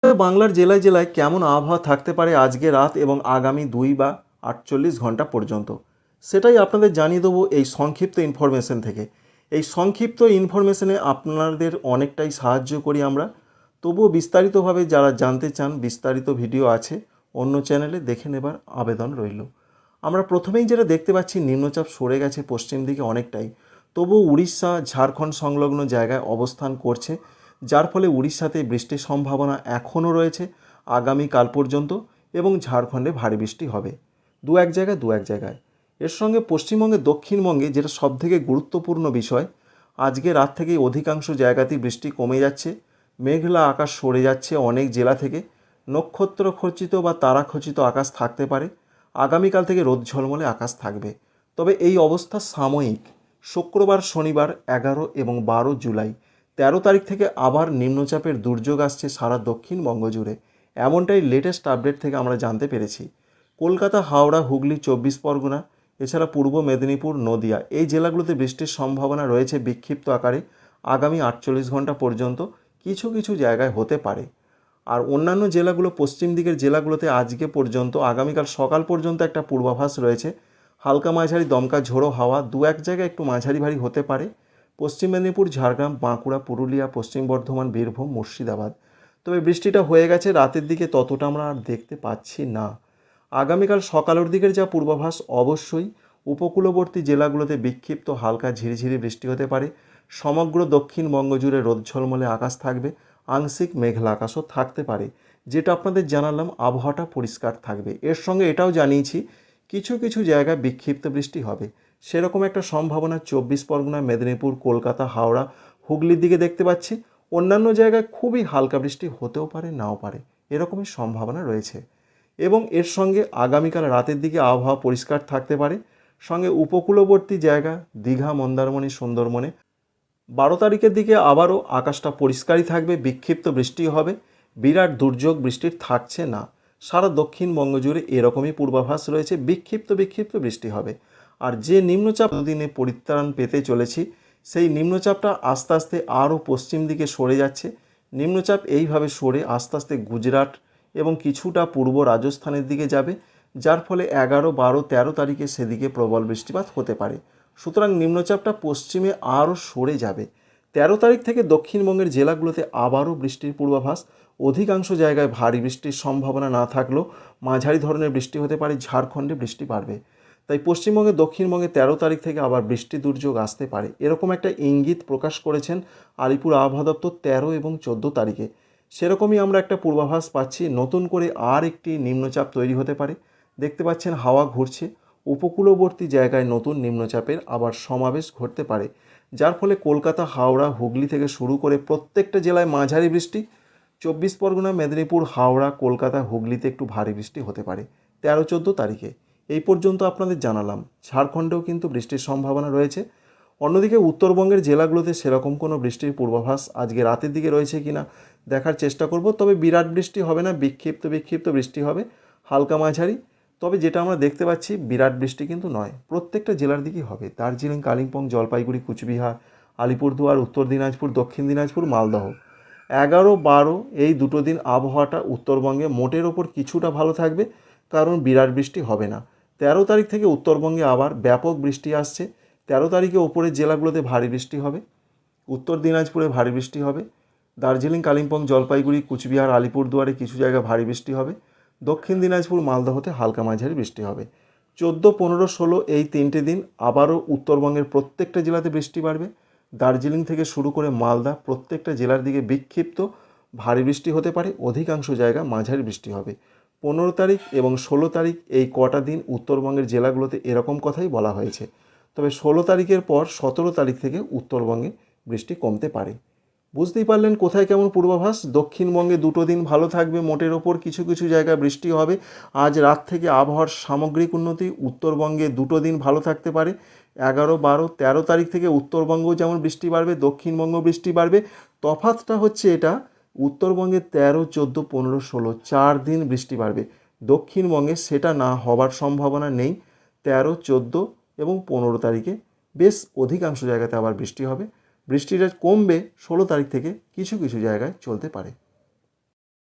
বাংলার জেলায় জেলায় কেমন আবহাওয়া থাকতে পারে আজকে রাত এবং আগামী 2 বা 48 ঘন্টা পর্যন্ত, সেটাই আপনাদের জানিয়ে দেবো এই সংক্ষিপ্ত ইনফরমেশন থেকে। এই সংক্ষিপ্ত ইনফরমেশনে আপনাদের অনেকটাই সাহায্য করি আমরা। তবুও বিস্তারিতভাবে যারা জানতে চান, বিস্তারিত ভিডিও আছে অন্য চ্যানেলে, দেখে নেবার আবেদন রইল। আমরা প্রথমেই যেটা দেখতে পাচ্ছি, নিম্নচাপ সরে গেছে পশ্চিম দিকে অনেকটাই, তবুও উড়িষ্যা ঝাড়খণ্ড সংলগ্ন জায়গায় অবস্থান করছে, যার ফলে উড়িষ্যাতে বৃষ্টির সম্ভাবনা এখনও রয়েছে আগামীকাল পর্যন্ত, এবং ঝাড়খণ্ডে ভারী বৃষ্টি হবে দু এক জায়গায়। এর সঙ্গে পশ্চিমবঙ্গে দক্ষিণবঙ্গে যেটা সবথেকে গুরুত্বপূর্ণ বিষয়, আজকে রাত থেকেই অধিকাংশ জায়গাতেই বৃষ্টি কমে যাচ্ছে, মেঘলা আকাশ সরে যাচ্ছে অনেক জেলা থেকে, নক্ষত্র খচিত বা তারা খচিত আকাশ থাকতে পারে। আগামীকাল থেকে রোদ ঝলমলে আকাশ থাকবে, তবে এই অবস্থা সাময়িক। শুক্রবার শনিবার 11 এবং 12 জুলাই 13 তারিখ থেকে আবার নিম্নচাপের দুর্যোগ আসছে সারা দক্ষিণবঙ্গ জুড়ে, এমনটাই লেটেস্ট আপডেট থেকে আমরা জানতে পেরেছি। কলকাতা, হাওড়া, হুগলি, 24 পরগনা, এছাড়া পূর্ব মেদিনীপুর, নদিয়া, এই জেলাগুলোতে বৃষ্টির সম্ভাবনা রয়েছে বিক্ষিপ্ত আকারে আগামী 48 ঘন্টা পর্যন্ত, কিছু কিছু জায়গায় হতে পারে। আর অন্যান্য জেলাগুলো, পশ্চিম দিকের জেলাগুলোতে আজকে পর্যন্ত, আগামীকাল সকাল পর্যন্ত একটা পূর্বাভাস রয়েছে হালকা মাঝারি দমকা ঝোড়ো হাওয়া দু এক জায়গায় একটু মাঝারি ভারী হতে পারে। পশ্চিম মেদিনীপুর, ঝাড়গ্রাম, বাঁকুড়া, পুরুলিয়া, পশ্চিম বর্ধমান, বীরভূম, মুর্শিদাবাদ। তবে বৃষ্টিটা হয়ে গেছে রাতের দিকে, ততটা আমরা আর দেখতে পাচ্ছি না। আগামীকাল সকালের দিকের যা পূর্বাভাস, অবশ্যই উপকূলবর্তী জেলাগুলোতে বিক্ষিপ্ত হালকা ঝিরিঝিরি বৃষ্টি হতে পারে। সমগ্র দক্ষিণবঙ্গ জুড়ে রোদ ঝলমলে আকাশ থাকবে, আংশিক মেঘলা আকাশও থাকতে পারে। যেটা আপনাদের জানালাম, আবহাওয়াটা পরিষ্কার থাকবে। এর সঙ্গে এটাও জানিয়েছি কিছু কিছু জায়গায় বিক্ষিপ্ত বৃষ্টি হবে, সেরকম একটা সম্ভাবনা 24 পরগনা, মেদিনীপুর, কলকাতা, হাওড়া, হুগলির দিকে দেখতে পাচ্ছি। অন্যান্য জায়গায় খুবই হালকা বৃষ্টি হতেও পারে, নাও পারে, এরকমই সম্ভাবনা রয়েছে। এবং এর সঙ্গে আগামীকাল রাতের দিকে আবহাওয়া পরিষ্কার থাকতে পারে। সঙ্গে উপকূলবর্তী জায়গা দীঘা, মন্দারমণি, সুন্দরবনে 12 তারিখের দিকে আবারও আকাশটা পরিষ্কারই থাকবে, বিক্ষিপ্ত বৃষ্টি হবে, বিরাট দুর্যোগ বৃষ্টির থাকছে না। সারা দক্ষিণবঙ্গ জুড়ে এরকমই পূর্বাভাস রয়েছে, বিক্ষিপ্ত বিক্ষিপ্ত বৃষ্টি হবে। আর যে নিম্নচাপ দিনে পরিত্রাণ পেতে চলেছি, সেই নিম্নচাপটা আস্তে আস্তে আরও পশ্চিম দিকে সরে যাচ্ছে। নিম্নচাপ এইভাবে সরে আস্তে আস্তে গুজরাট এবং কিছুটা পূর্ব রাজস্থানের দিকে যাবে, যার ফলে 11, 12, 13 তারিখে সেদিকে প্রবল বৃষ্টিপাত হতে পারে। সুতরাং নিম্নচাপটা পশ্চিমে আরও সরে যাবে। 13 তারিখ থেকে দক্ষিণবঙ্গের জেলাগুলোতে আবারও বৃষ্টির পূর্বাভাস। অধিকাংশ জায়গায় ভারী বৃষ্টির সম্ভাবনা না থাকলেও মাঝারি ধরনের বৃষ্টি হতে পারে, ঝাড়খণ্ডে বৃষ্টি বাড়বে। তাই পশ্চিমবঙ্গে, দক্ষিণবঙ্গে 13 তারিখ থেকে আবার বৃষ্টি দুর্যোগ আসতে পারে, এরকম একটা ইঙ্গিত প্রকাশ করেছেন আলিপুর আবহাওয়া দপ্তর 13 এবং 14 তারিখে। সেরকমই আমরা একটা পূর্বাভাস পাচ্ছি, নতুন করে আর একটি নিম্নচাপ তৈরি হতে পারে। দেখতে পাচ্ছেন হাওয়া ঘুরছে, উপকূলবর্তী জায়গায় নতুন নিম্নচাপের আবার সমাবেশ ঘটতে পারে, যার ফলে কলকাতা, হাওড়া, হুগলি থেকে শুরু করে প্রত্যেকটা জেলায় মাঝারি বৃষ্টি। 24 পরগনা, মেদিনীপুর, হাওড়া, কলকাতা, হুগলিতে একটু ভারী বৃষ্টি হতে পারে 13-14 তারিখে। এই পর্যন্ত আপনাদের জানালাম। ঝাড়খণ্ডেও কিন্তু বৃষ্টির সম্ভাবনা রয়েছে। অন্যদিকে উত্তরবঙ্গের জেলাগুলোতে সেরকম কোনো বৃষ্টির পূর্বাভাস আজকে রাতের দিকে রয়েছে কিনা দেখার চেষ্টা করব। তবে বিরাট বৃষ্টি হবে না, বিক্ষিপ্ত বিক্ষিপ্ত বৃষ্টি হবে, হালকা মাঝারি। তবে যেটা আমরা দেখতে পাচ্ছি, বিরাট বৃষ্টি কিন্তু নয়, প্রত্যেকটা জেলার দিকেই হবে। দার্জিলিং, কালিম্পং, জলপাইগুড়ি, কুচবিহার, আলিপুরদুয়ার, উত্তর দিনাজপুর, দক্ষিণ দিনাজপুর, মালদহ। 11, 12 এই দুটো দিন আবহাওয়াটা উত্তরবঙ্গে মোটের ওপর কিছুটা ভালো থাকবে, কারণ বিরাট বৃষ্টি হবে না। 13 তারিখ থেকে উত্তরবঙ্গে আবার ব্যাপক বৃষ্টি আসছে। 13 তারিখে ওপরের জেলাগুলোতে ভারী বৃষ্টি হবে, উত্তর দিনাজপুরে ভারী বৃষ্টি হবে, দার্জিলিং, কালিম্পং, জলপাইগুড়ি, কুচবিহার, আলিপুরদুয়ারে কিছু জায়গায় ভারী বৃষ্টি হবে, দক্ষিণ দিনাজপুর, মালদহতে হালকা মাঝারি বৃষ্টি হবে। 14, 15, 16 এই 3টে দিন আবারও উত্তরবঙ্গের প্রত্যেকটা জেলাতে বৃষ্টি বাড়বে। দার্জিলিং থেকে শুরু করে মালদা, প্রত্যেকটা জেলার দিকে বিক্ষিপ্ত ভারী বৃষ্টি হতে পারে, অধিকাংশ জায়গা মাঝারি বৃষ্টি হবে। 15 তারিখ এবং 16 তারিখ এই কটা দিন উত্তরবঙ্গের জেলাগুলোতে এরকম কথাই বলা হয়েছে। তবে 16 তারিখের পর 17 তারিখ থেকে উত্তরবঙ্গে বৃষ্টি কমতে পারে। বুঝতেই পারলেন কোথায় কেমন পূর্বাভাস। দক্ষিণবঙ্গে দুটো দিন ভালো থাকবে, মোটের ওপর কিছু কিছু জায়গায় বৃষ্টি হবে। আজ রাত থেকে আবহাওয়ার সামগ্রিক উন্নতি। উত্তরবঙ্গে দুটো দিন ভালো থাকতে পারে, 11, 12, 13 তারিখ থেকে উত্তরবঙ্গেও যেমন বৃষ্টি বাড়বে, দক্ষিণবঙ্গ বৃষ্টি বাড়বে। তফাৎটা হচ্ছে এটা, উত্তরবঙ্গে 13, 14, 15, 16 4 দিন বৃষ্টি বাড়বে, দক্ষিণবঙ্গে সেটা না হবার সম্ভাবনা নেই। 13, 14 এবং 15 তারিখে বেশ অধিকাংশ জায়গাতে আবার বৃষ্টি হবে। বৃষ্টিটা কমবে 16 তারিখ থেকে, কিছু কিছু জায়গায় চলতে পারে।